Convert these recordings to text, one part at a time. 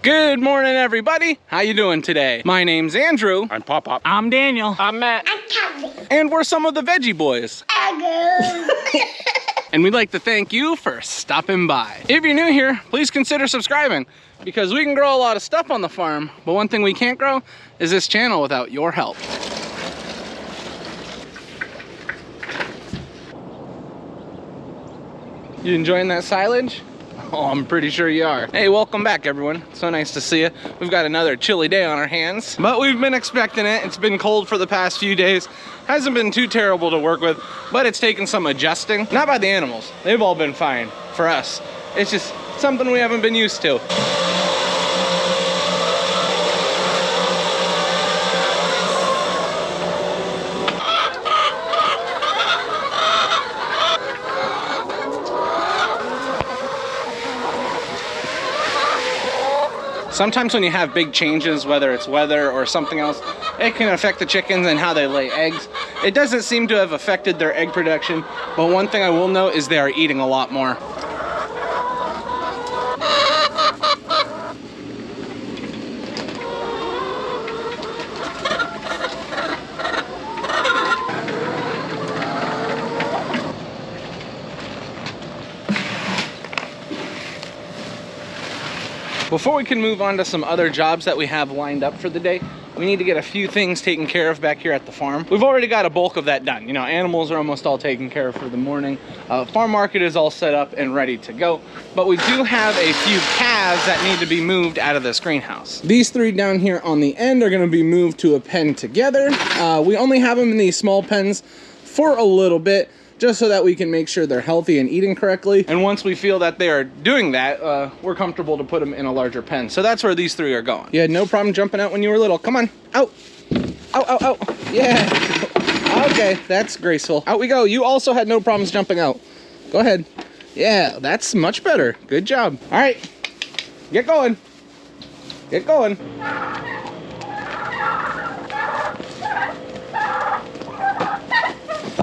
Good morning, everybody. How you doing today? My name's Andrew. I'm Pop-Pop. I'm Daniel. I'm Matt. I'm Calvin. And we're some of the Veggie boys. And we'd like to thank you for stopping by. If you're new here, please consider subscribing because we can grow a lot of stuff on the farm, but one thing we can't grow is this channel without your help. You enjoying that silage? Oh, I'm pretty sure you are. Hey, welcome back, everyone. So nice to see you. We've got another chilly day on our hands, but we've been expecting it. It's been cold for the past few days. Hasn't been too terrible to work with, but it's taken some adjusting. Not by the animals. They've all been fine. For us, it's just something we haven't been used to. Sometimes when you have big changes, whether it's weather or something else, it can affect the chickens and how they lay eggs. It doesn't seem to have affected their egg production, but one thing I will note is they are eating a lot more. Before we can move on to some other jobs that we have lined up for the day, we need to get a few things taken care of back here at the farm. We've already got a bulk of that done. You know, animals are almost all taken care of for the morning. Farm market is all set up and ready to go, but we do have a few calves that need to be moved out of this greenhouse. These three down here on the end are gonna be moved to a pen together. We only have them in these small pens for a little bit, just so that we can make sure they're healthy and eating correctly. And once we feel that they are doing that, we're comfortable to put them in a larger pen. So that's where these three are going. You had no problem jumping out when you were little. Come on, out. Out, out, out. Yeah. Okay, that's graceful. Out we go. You also had no problems jumping out. Go ahead. Yeah, that's much better. Good job. All right, get going. Get going.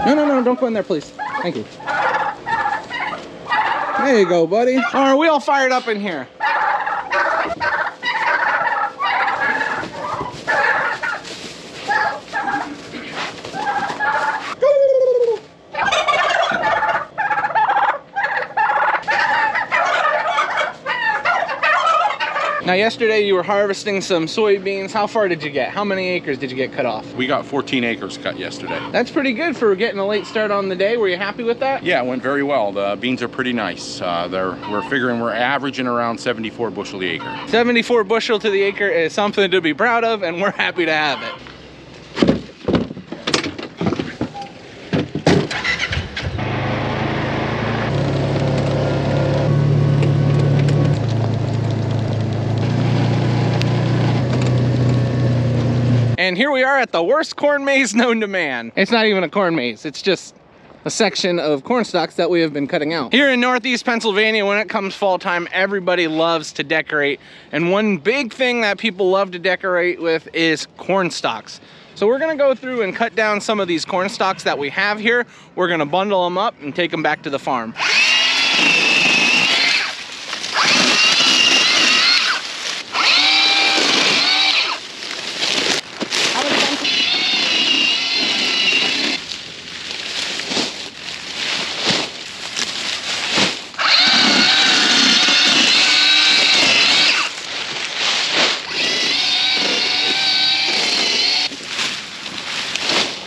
No, don't go in there, please. Thank you. There you go, buddy. All right, we all fired up in here. Now, yesterday you were harvesting some soybeans. How far did you get? How many acres did you get cut off? We got 14 acres cut yesterday. That's pretty good for getting a late start on the day. Were you happy with that? Yeah, it went very well. The beans are pretty nice. We're figuring we're averaging around 74 bushel the acre. 74 bushel to the acre is something to be proud of, and we're happy to have it. And here we are at the worst corn maze known to man. It's not even a corn maze, it's just a section of corn stalks that we have been cutting out. Here in Northeast Pennsylvania, when it comes fall time, everybody loves to decorate. And one big thing that people love to decorate with is corn stalks. So we're gonna go through and cut down some of these corn stalks that we have here. We're gonna bundle them up and take them back to the farm.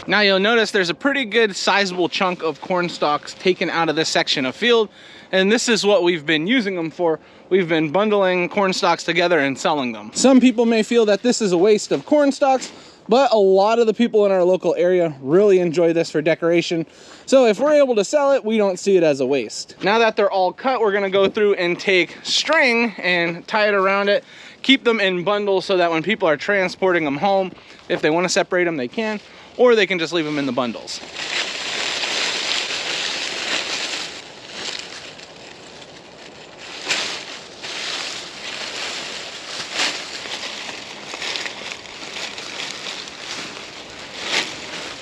Now you'll notice there's a pretty good sizable chunk of corn stalks taken out of this section of field, and this is what we've been using them for. We've been bundling corn stalks together and selling them. Some people may feel that this is a waste of corn stalks, but a lot of the people in our local area really enjoy this for decoration. So if we're able to sell it, we don't see it as a waste. Now that they're all cut, we're gonna go through and take string and tie it around it, keep them in bundles so that when people are transporting them home, if they wanna separate them, they can, or they can just leave them in the bundles.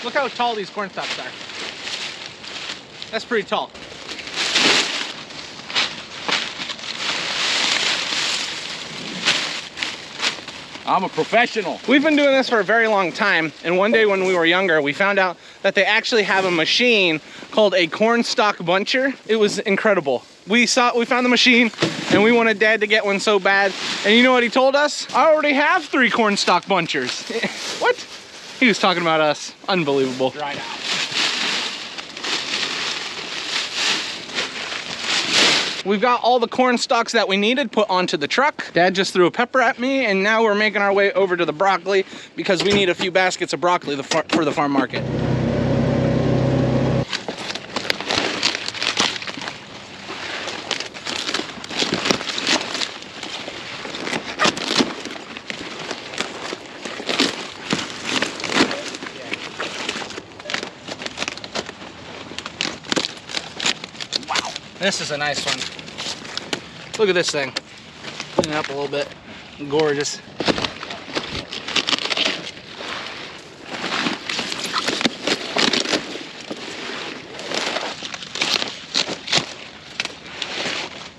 Look how tall these corn stalks are. That's pretty tall. I'm a professional. We've been doing this for a very long time, and one day when we were younger, we found out that they actually have a machine called a corn stalk buncher. It was incredible. We found the machine, and we wanted Dad to get one so bad. And you know what he told us? I already have 3 corn stalk bunchers. What? He was talking about us. Unbelievable. Right out. We've got all the corn stalks that we needed put onto the truck. Dad just threw a pepper at me, and now we're making our way over to the broccoli because we need a few baskets of broccoli for the farm market. Wow, this is a nice one. Look at this thing. Clean it up a little bit. Gorgeous.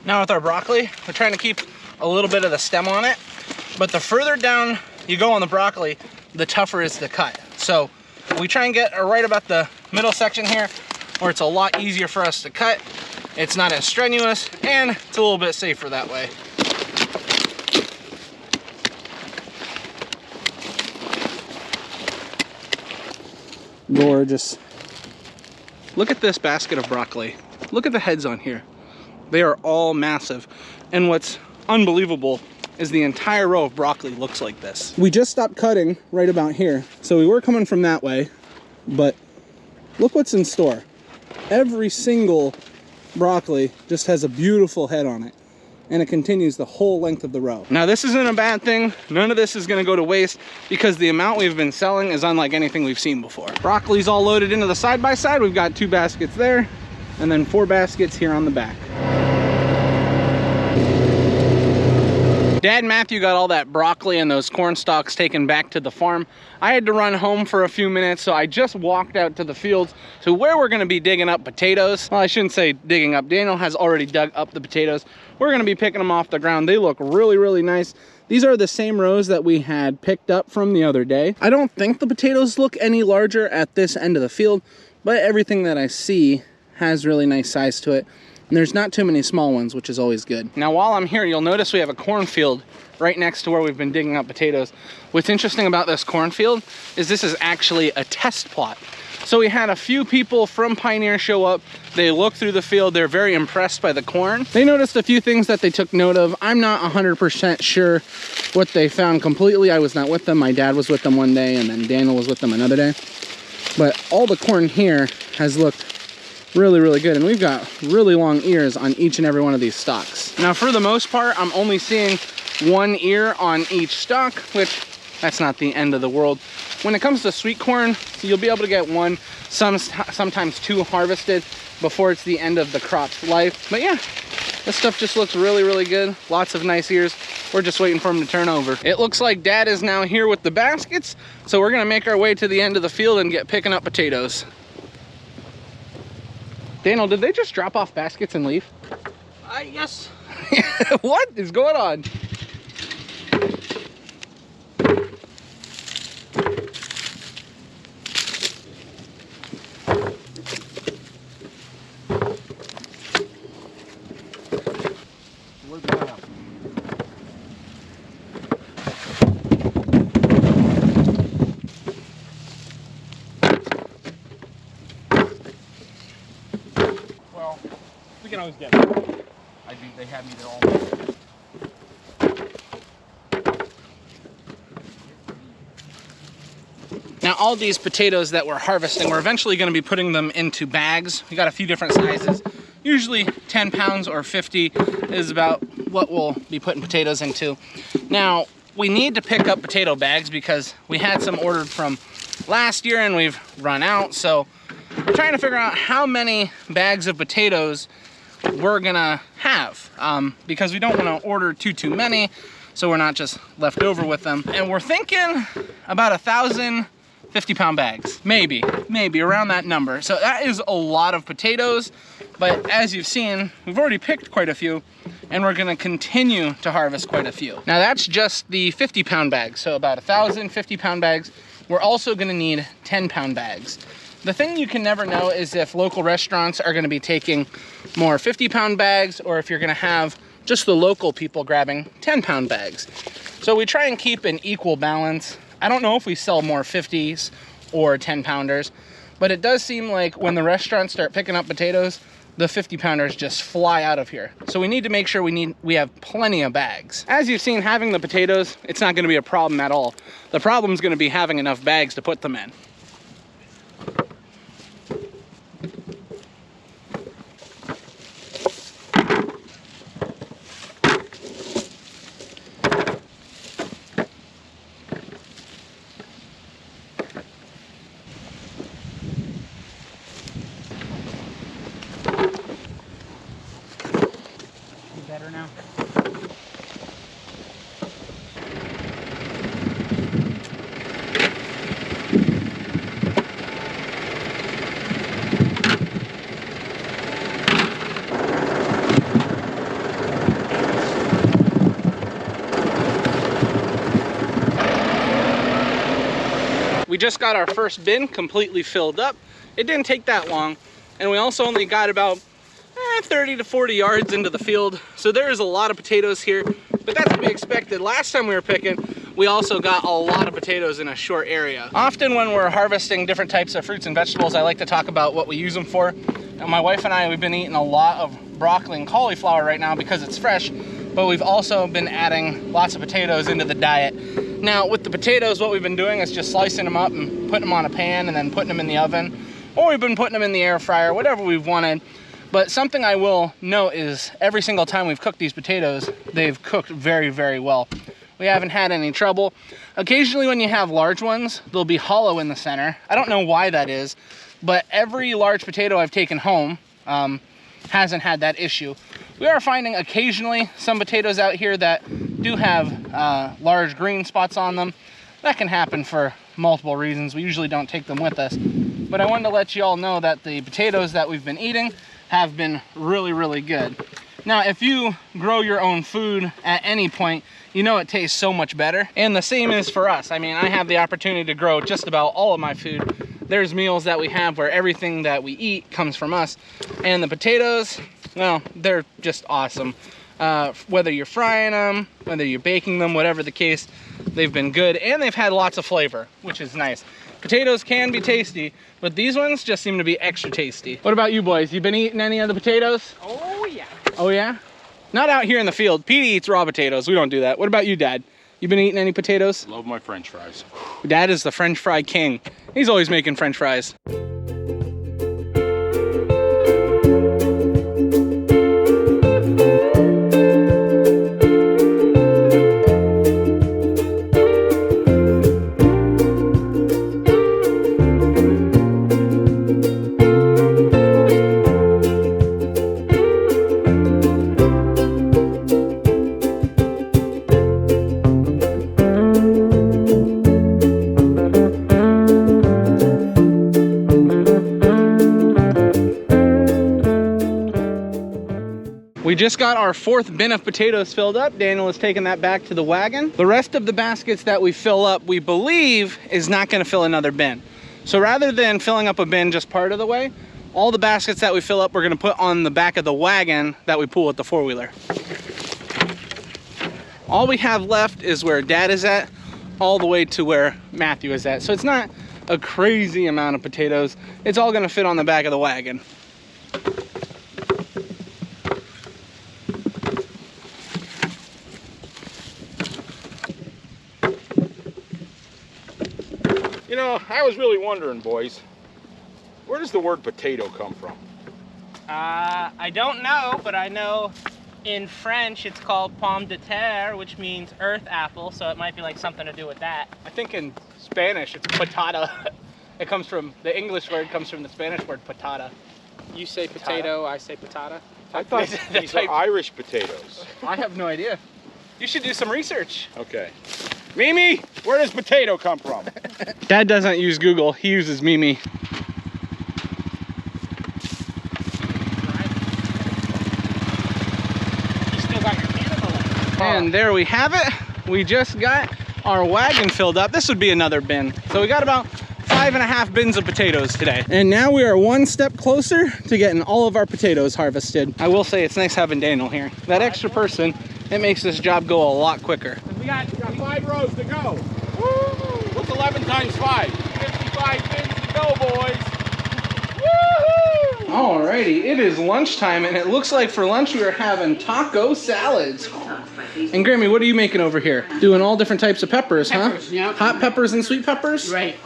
Now with our broccoli, we're trying to keep a little bit of the stem on it, but the further down you go on the broccoli, the tougher is the cut. So we try and get right about the middle section here, where it's a lot easier for us to cut. It's not as strenuous, and it's a little bit safer that way. Gorgeous. Look at this basket of broccoli. Look at the heads on here. They are all massive. And what's unbelievable is the entire row of broccoli looks like this. We just stopped cutting right about here. So we were coming from that way, but look what's in store. Every single broccoli just has a beautiful head on it, and it continues the whole length of the row. Now this isn't a bad thing. None of this is going to go to waste because the amount we've been selling is unlike anything we've seen before. Broccoli's all loaded into the side-by-side. We've got 2 baskets there and then 4 baskets here on the back. Dad and Matthew got all that broccoli and those corn stalks taken back to the farm. I had to run home for a few minutes, so I just walked out to the fields to where we're gonna be digging up potatoes. Well, I shouldn't say digging up. Daniel has already dug up the potatoes. We're gonna be picking them off the ground. They look really, really nice. These are the same rows that we had picked up from the other day. I don't think the potatoes look any larger at this end of the field, but everything that I see has really nice size to it. And there's not too many small ones, which is always good. Now, while I'm here, you'll notice we have a cornfield right next to where we've been digging up potatoes. What's interesting about this cornfield is this is actually a test plot. So we had a few people from Pioneer show up. They looked through the field. They're very impressed by the corn. They noticed a few things that they took note of. I'm not 100% sure what they found completely. I was not with them. My dad was with them one day, and then Daniel was with them another day. But all the corn here has looked really, really good, and we've got really long ears on each and every one of these stalks. Now, for the most part, I'm only seeing 1 ear on each stalk, which that's not the end of the world. When it comes to sweet corn, you'll be able to get 1, sometimes 2 harvested before it's the end of the crop's life. But yeah, this stuff just looks really, really good. Lots of nice ears. We're just waiting for them to turn over. It looks like Dad is now here with the baskets, so we're gonna make our way to the end of the field and get picking up potatoes. Daniel, did they just drop off baskets and leave? Yes. What is going on? Well, we can always get it. They had me there all morning. Now, all these potatoes that we're harvesting, we're eventually going to be putting them into bags. We got a few different sizes. Usually 10 pounds or 50 is about what we'll be putting potatoes into. Now, we need to pick up potato bags because we had some ordered from last year and we've run out. So we're trying to figure out how many bags of potatoes we're gonna have because we don't want to order too many, so we're not just left over with them. And we're thinking about 1,000 50-pound bags, maybe around that number. So that is a lot of potatoes, but as you've seen, we've already picked quite a few, and we're gonna continue to harvest quite a few. Now that's just the 50-pound bags, so about 1,000 50-pound bags. We're also gonna need 10-pound bags. The thing you can never know is if local restaurants are gonna be taking more 50-pound bags, or if you're gonna have just the local people grabbing 10-pound bags. So we try and keep an equal balance. I don't know if we sell more 50s or 10-pounders, but it does seem like when the restaurants start picking up potatoes, the 50-pounders just fly out of here. So we need to make sure we have plenty of bags. As you've seen, having the potatoes, it's not gonna be a problem at all. The problem is gonna be having enough bags to put them in. Better now. We just got our first bin completely filled up. It didn't take that long, and we also only got about 30 to 40 yards into the field. So there is a lot of potatoes here, but that's to be expected. Last time we were picking, we also got a lot of potatoes in a short area. Often when we're harvesting different types of fruits and vegetables, I like to talk about what we use them for. Now, my wife and I, we've been eating a lot of broccoli and cauliflower right now because it's fresh, but we've also been adding lots of potatoes into the diet. Now with the potatoes, what we've been doing is just slicing them up and putting them on a pan and then putting them in the oven, or we've been putting them in the air fryer, whatever we've wanted. But something I will note is every single time we've cooked these potatoes, they've cooked very, very well. We haven't had any trouble. Occasionally when you have large ones, they'll be hollow in the center. I don't know why that is, but every large potato I've taken home hasn't had that issue. We are finding occasionally some potatoes out here that do have large green spots on them. That can happen for multiple reasons. We usually don't take them with us. But I wanted to let you all know that the potatoes that we've been eating have been really, really good. Now, if you grow your own food at any point, you know it tastes so much better. And the same is for us. I mean, I have the opportunity to grow just about all of my food. There's meals that we have where everything that we eat comes from us. And the potatoes, well, they're just awesome. Whether you're frying them, whether you're baking them, whatever the case, they've been good. And they've had lots of flavor, which is nice. Potatoes can be tasty, but these ones just seem to be extra tasty. What about you boys? You been eating any of the potatoes? Oh yeah. Oh yeah? Not out here in the field. Petey eats raw potatoes. We don't do that. What about you, Dad? You been eating any potatoes? Love my French fries. Dad is the French fry king. He's always making French fries. We just got our 4th bin of potatoes filled up. Daniel is taking that back to the wagon. The rest of the baskets that we fill up, we believe, is not gonna fill another bin. So rather than filling up a bin just part of the way, all the baskets that we fill up, we're gonna put on the back of the wagon that we pull with the 4-wheeler. All we have left is where Dad is at, all the way to where Matthew is at. So it's not a crazy amount of potatoes. It's all gonna fit on the back of the wagon. You know, I was really wondering, boys, where does the word potato come from? I don't know, but I know in French it's called pomme de terre, which means earth apple, so it might be like something to do with that. I think in Spanish it's patata. It comes from, the English word comes from the Spanish word patata. You say potato, I say patata. I thought these are Irish potatoes. I have no idea. You should do some research. Okay. Mimi, where does potato come from? Dad doesn't use Google, he uses Mimi. He's still And there we have it. We just got our wagon filled up. This would be another bin. So we got about 5.5 bins of potatoes today. And now we are one step closer to getting all of our potatoes harvested. I will say it's nice having Daniel here. That extra person, it makes this job go a lot quicker. We got 5 rows to go. Woo! What's 11 times 5? 55 bins to go, boys. Woohoo! Alrighty, it is lunchtime, and it looks like for lunch we are having taco salads. And Grammy, what are you making over here? Doing all different types of peppers, huh? Yeah. Hot peppers and sweet peppers? Right.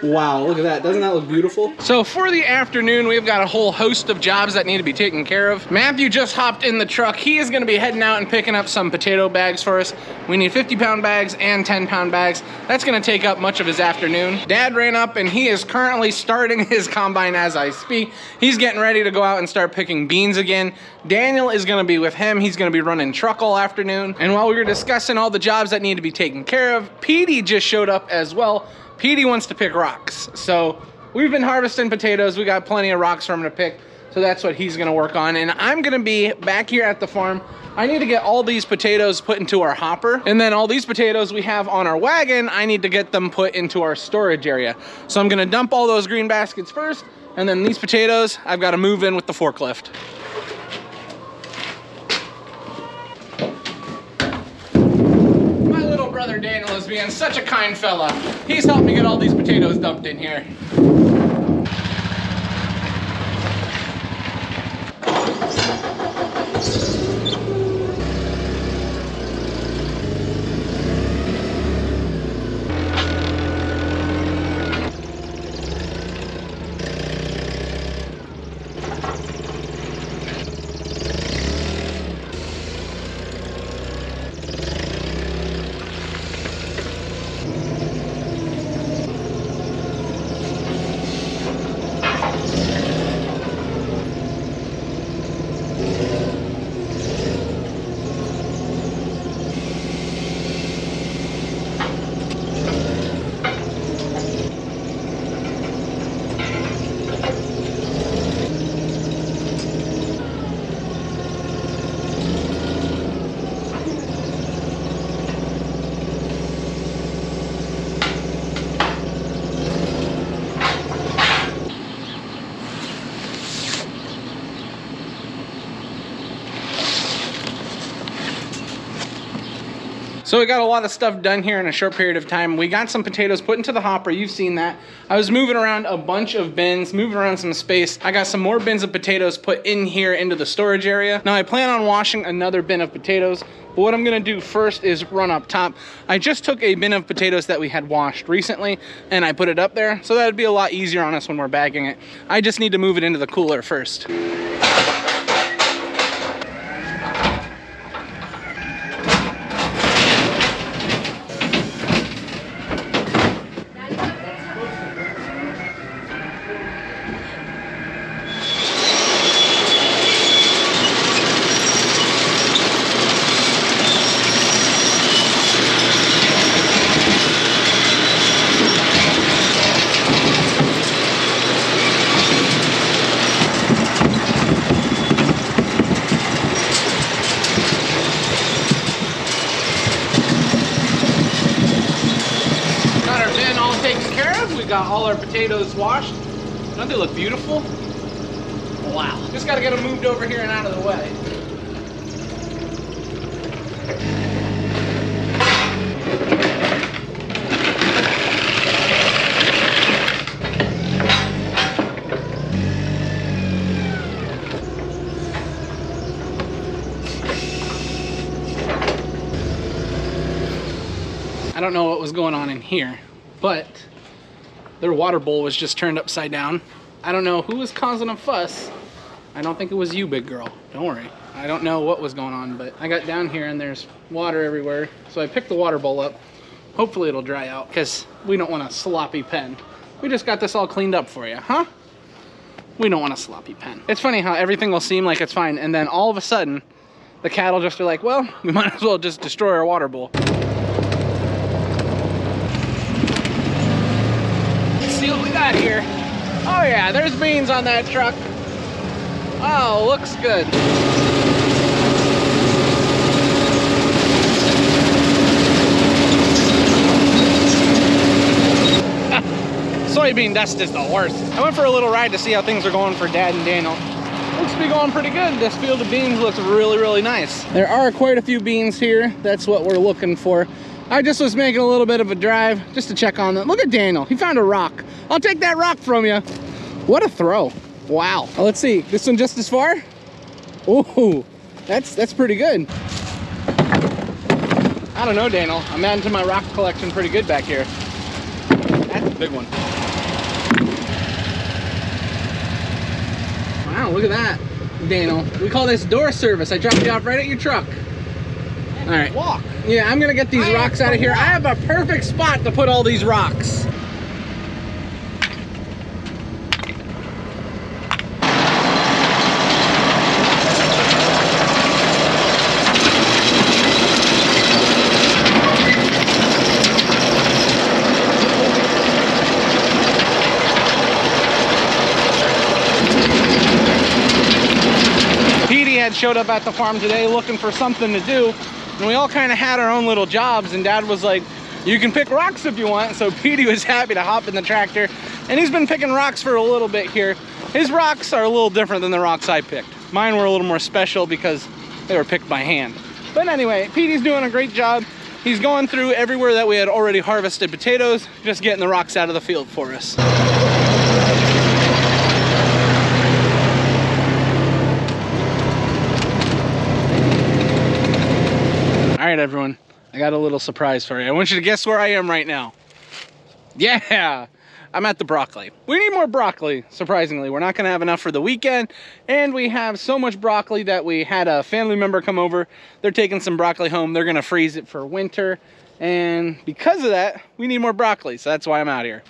Wow, look at that. Doesn't that look beautiful? So for the afternoon, we've got a whole host of jobs that need to be taken care of. Matthew just hopped in the truck. He is gonna be heading out and picking up some potato bags for us. We need 50-pound bags and 10-pound bags. That's gonna take up much of his afternoon. Dad ran up and he is currently starting his combine as I speak. He's getting ready to go out and start picking beans again. Daniel is gonna be with him. He's gonna be running truck all afternoon. And while we were discussing all the jobs that need to be taken care of, Petey just showed up as well. Petey wants to pick rocks. So we've been harvesting potatoes. We got plenty of rocks for him to pick. So that's what he's gonna work on. And I'm gonna be back here at the farm. I need to get all these potatoes put into our hopper. And then all these potatoes we have on our wagon, I need to get them put into our storage area. So I'm gonna dump all those green baskets first. And then these potatoes, I've gotta move in with the forklift. Brother Daniel is being such a kind fella. He's helped me get all these potatoes dumped in here. So we got a lot of stuff done here in a short period of time. We got some potatoes put into the hopper. You've seen that. I was moving around a bunch of bins, moving around some space. I got some more bins of potatoes put in here into the storage area. Now I plan on washing another bin of potatoes, but what I'm gonna do first is run up top. I just took a bin of potatoes that we had washed recently and I put it up there, so that'd be a lot easier on us when we're bagging it. I just need to move it into the cooler first. Got all our potatoes washed. Don't they look beautiful? Wow. Just gotta get them moved over here and out of the way. I don't know what was going on in here, but their water bowl was just turned upside down. I don't know who was causing a fuss. I don't think it was you, big girl. Don't worry. I don't know what was going on, but I got down here and there's water everywhere. So I picked the water bowl up. Hopefully it'll dry out because we don't want a sloppy pen. We just got this all cleaned up for you, huh? We don't want a sloppy pen. It's funny how everything will seem like it's fine and then all of a sudden the cattle just are like, well, we might as well just destroy our water bowl. See what we got here. Oh yeah, there's beans on that truck. Oh, looks good. soybean dust is the worst. I went for a little ride to see how things are going for Dad and Daniel. Looks to be going pretty good. This field of beans looks really, really nice. There are quite a few beans here. That's what we're looking for. I just was making a little bit of a drive just to check on them. Look at Daniel, he found a rock. I'll take that rock from you. What a throw. Wow. Well, let's see, this one just as far? Ooh, that's pretty good. I don't know, Daniel. I'm adding to my rock collection pretty good back here. That's a big one. Wow, look at that, Daniel. We call this door service. I dropped you off right at your truck. All right. Walk. Yeah, I'm gonna get these rocks out of here. I have a perfect spot to put all these rocks. Showed up at the farm today looking for something to do, and we all kind of had our own little jobs, and Dad was like, you can pick rocks if you want. So Petey was happy to hop in the tractor, and he's been picking rocks for a little bit here. His rocks are a little different than the rocks I picked. Mine were a little more special because they were picked by hand. But anyway, Petey's doing a great job. He's going through everywhere that we had already harvested potatoes, just getting the rocks out of the field for us. All right, everyone, I got a little surprise for you. I want you to guess where I am right now. Yeah, I'm at the broccoli. We need more broccoli, surprisingly. We're not gonna have enough for the weekend, and we have so much broccoli that we had a family member come over. They're taking some broccoli home. They're gonna freeze it for winter, and because of that, we need more broccoli, so that's why I'm out here.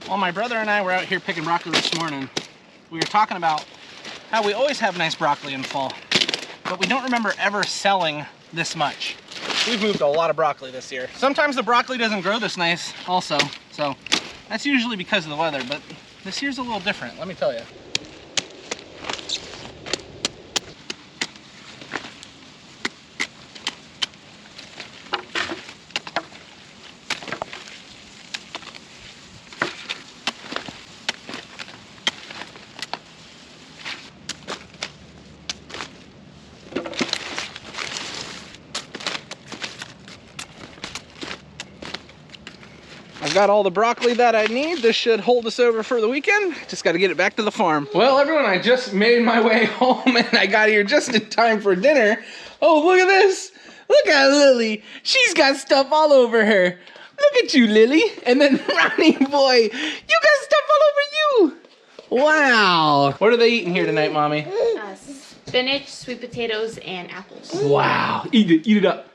Well, my brother and I were out here picking broccoli this morning. We were talking about how we always have nice broccoli in fall, but we don't remember ever selling this much. We've moved a lot of broccoli this year. Sometimes the broccoli doesn't grow this nice also, so that's usually because of the weather, but this year's a little different, let me tell you. I've got all the broccoli that I need. This should hold us over for the weekend. Just got to get it back to the farm. Well, everyone, I just made my way home and I got here just in time for dinner. Oh, look at this. Look at Lily. She's got stuff all over her. Look at you, Lily. And then Ronnie boy, you got stuff all over you. Wow. What are they eating here tonight, Mommy? Spinach, sweet potatoes, and apples. Wow. Eat it up.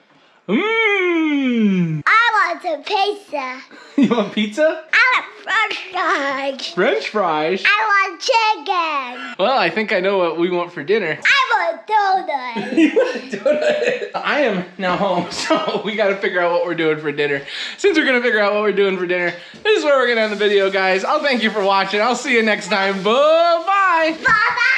Mmm. I want a pizza. You want pizza? I want French fries. French fries? I want chicken. Well, I think I know what we want for dinner. I want donuts. You want a donut? I am now home, so we got to figure out what we're doing for dinner. Since we're going to figure out what we're doing for dinner, this is where we're going to end the video, guys. I'll thank you for watching. I'll see you next time. Bye-bye. Bye-bye.